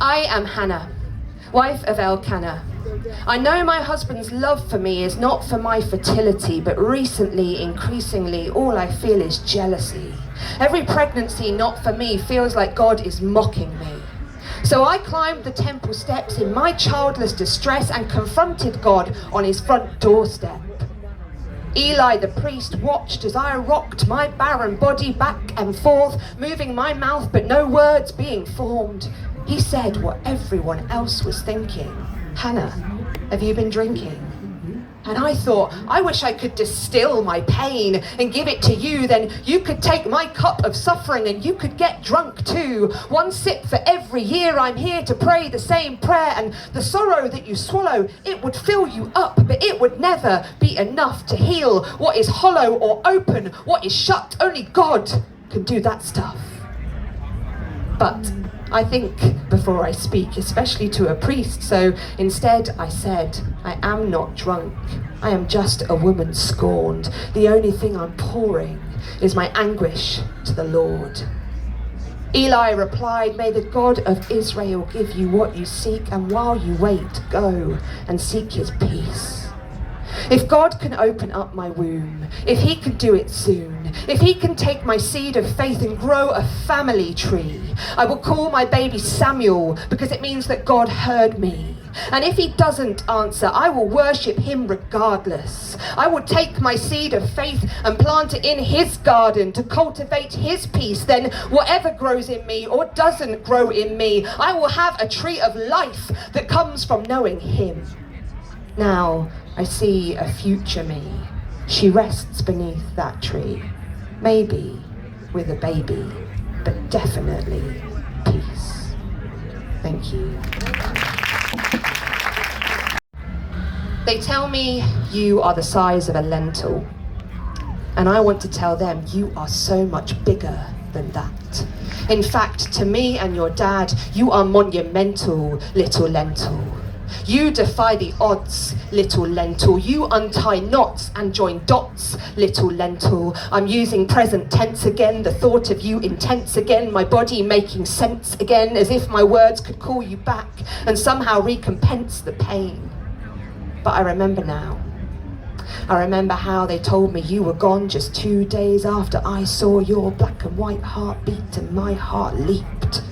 I am Hannah, wife of Elkanah. I know my husband's love for me is not for my fertility, but recently, increasingly, all I feel is jealousy. Every pregnancy not for me feels like God is mocking me. So I climbed the temple steps in my childless distress and confronted God on his front doorstep. Eli the priest watched as I rocked my barren body back and forth, moving my mouth but no words being formed. He said what everyone else was thinking. Hannah, have you been drinking? And I thought, I wish I could distill my pain and give it to you, then you could take my cup of suffering and you could get drunk too. One sip for every year I'm here to pray the same prayer, and the sorrow that you swallow, it would fill you up, but it would never be enough to heal what is hollow or open, what is shut. Only God can do that stuff. But I think before I speak, especially to a priest, so instead I said, I am not drunk, I am just a woman scorned. The only thing I'm pouring is my anguish to the Lord. Eli replied, may the God of Israel give you what you seek, and while you wait, go and seek his peace. If God can open up my womb, if he can do it soon, if he can take my seed of faith and grow a family tree, I will call my baby Samuel, because it means that God heard me. And if he doesn't answer, I will worship him regardless. I will take my seed of faith and plant it in his garden to cultivate his peace. Then whatever grows in me or doesn't grow in me, I will have a tree of life that comes from knowing him. Now I see a future me. She rests beneath that tree, maybe with a baby, but definitely peace. Thank you. They tell me you are the size of a lentil, and I want to tell them you are so much bigger than that. In fact, to me and your dad, you are monumental, little lentil. You defy the odds, little lentil. You untie knots and join dots, little lentil. I'm using present tense again, the thought of you intense again, my body making sense again, as if my words could call you back and somehow recompense the pain. But I remember now. I remember how they told me you were gone just 2 days after I saw your black and white heartbeat and my heart leaped.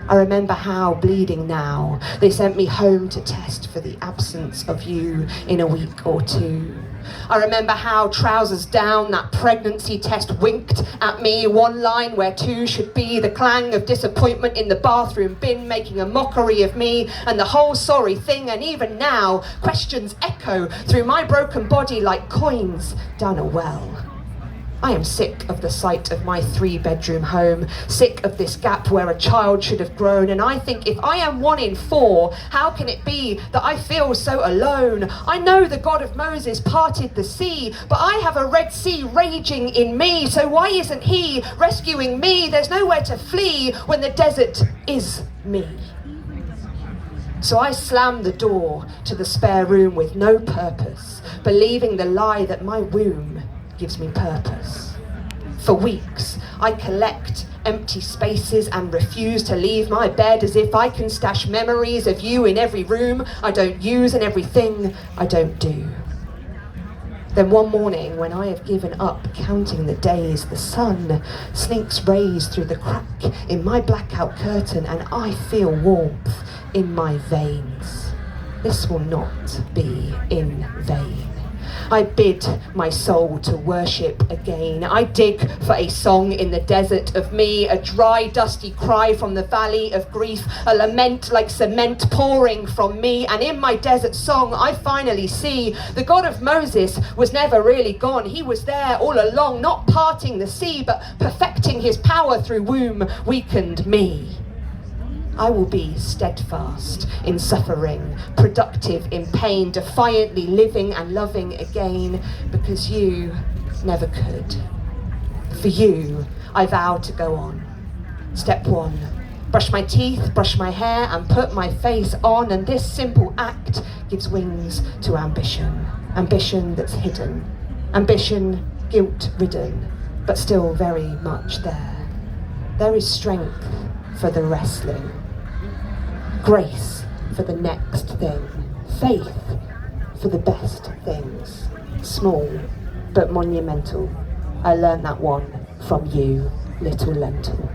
I remember how, bleeding now, they sent me home to test for the absence of you in a week or two. I remember how, trousers down, that pregnancy test winked at me, one line where two should be, the clang of disappointment in the bathroom bin making a mockery of me, and the whole sorry thing. And even now, questions echo through my broken body like coins down a well. I am sick of the sight of my 3-bedroom home, sick of this gap where a child should have grown, and I think if I am 1 in 4, how can it be that I feel so alone? I know the God of Moses parted the sea, but I have a Red Sea raging in me, so why isn't he rescuing me? There's nowhere to flee when the desert is me. So I slammed the door to the spare room with no purpose, believing the lie that my womb gives me purpose. For weeks, I collect empty spaces and refuse to leave my bed, as if I can stash memories of you in every room I don't use and everything I don't do. Then one morning, when I have given up counting the days, the sun sneaks rays through the crack in my blackout curtain, and I feel warmth in my veins. This will not be in vain. I bid my soul to worship again. I dig for a song in the desert of me, a dry, dusty cry from the valley of grief, a lament like cement pouring from me. And in my desert song, I finally see the God of Moses was never really gone. He was there all along, not parting the sea, but perfecting his power through womb weakened me. I will be steadfast in suffering, productive in pain, defiantly living and loving again, because you never could. For you, I vow to go on. Step 1, brush my teeth, brush my hair, and put my face on, and this simple act gives wings to ambition. Ambition that's hidden. Ambition guilt-ridden, but still very much there. There is strength for the wrestling. grace for the next thing, faith for the best things, small but monumental. I learned that one from you, little lentil.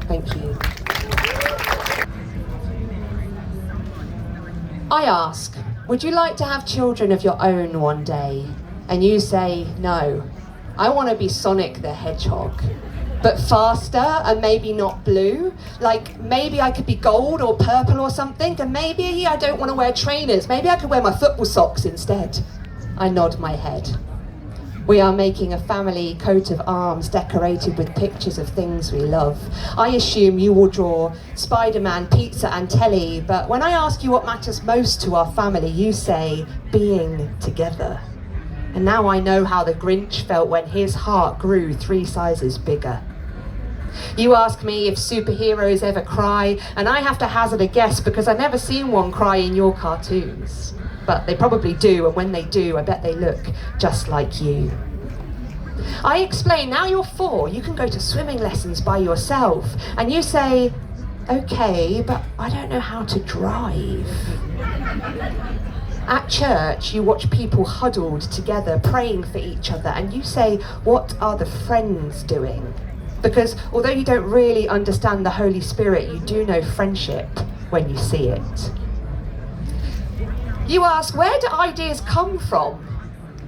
Thank you. I ask, would you like to have children of your own one day? And you say, no, I want to be Sonic the Hedgehog, but faster and maybe not blue. Like maybe I could be gold or purple or something, and maybe I don't want to wear trainers. Maybe I could wear my football socks instead. I nod my head. We are making a family coat of arms decorated with pictures of things we love. I assume you will draw Spider-Man, pizza and telly, but when I ask you what matters most to our family, you say, being together. And now I know how the Grinch felt when his heart grew 3 sizes bigger. You ask me if superheroes ever cry, and I have to hazard a guess because I've never seen one cry in your cartoons. But they probably do, and when they do, I bet they look just like you. I explain, now you're 4, you can go to swimming lessons by yourself. And you say, okay, but I don't know how to drive. At church, you watch people huddled together, praying for each other, and you say, what are the friends doing? Because although you don't really understand the Holy Spirit, you do know friendship when you see it. You ask, where do ideas come from?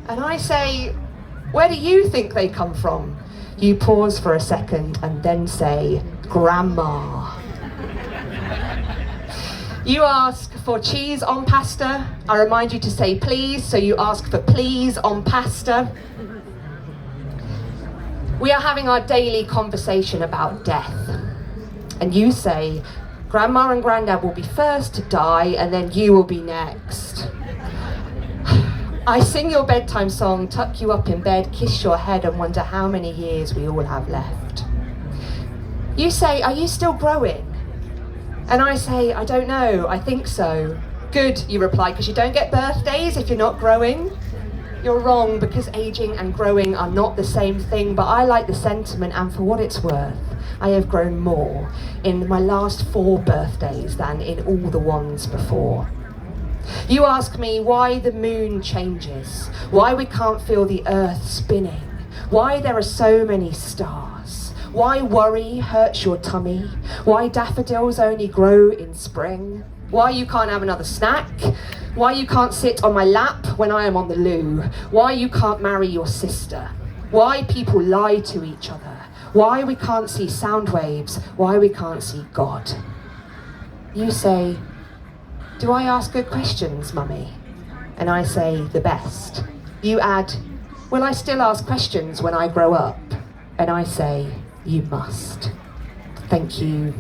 And I say, where do you think they come from? You pause for a second and then say, Grandma. You ask for cheese on pasta. I remind you to say please, so you ask for please on pasta. We are having our daily conversation about death. And you say, Grandma and Grandad will be first to die, and then you will be next. I sing your bedtime song, tuck you up in bed, kiss your head, and wonder how many years we all have left. You say, are you still growing? And I say, I don't know, I think so. Good, you reply, because you don't get birthdays if you're not growing. You're wrong, because aging and growing are not the same thing, but I like the sentiment, and for what it's worth, I have grown more in my last 4 birthdays than in all the ones before. You ask me why the moon changes, why we can't feel the earth spinning, why there are so many stars, why worry hurts your tummy, why daffodils only grow in spring, why you can't have another snack, why you can't sit on my lap when I am on the loo, why you can't marry your sister, why people lie to each other, why we can't see sound waves, why we can't see God. You say, do I ask good questions, Mummy? And I say, the best. You add, will I still ask questions when I grow up? And I say, you must. Thank you.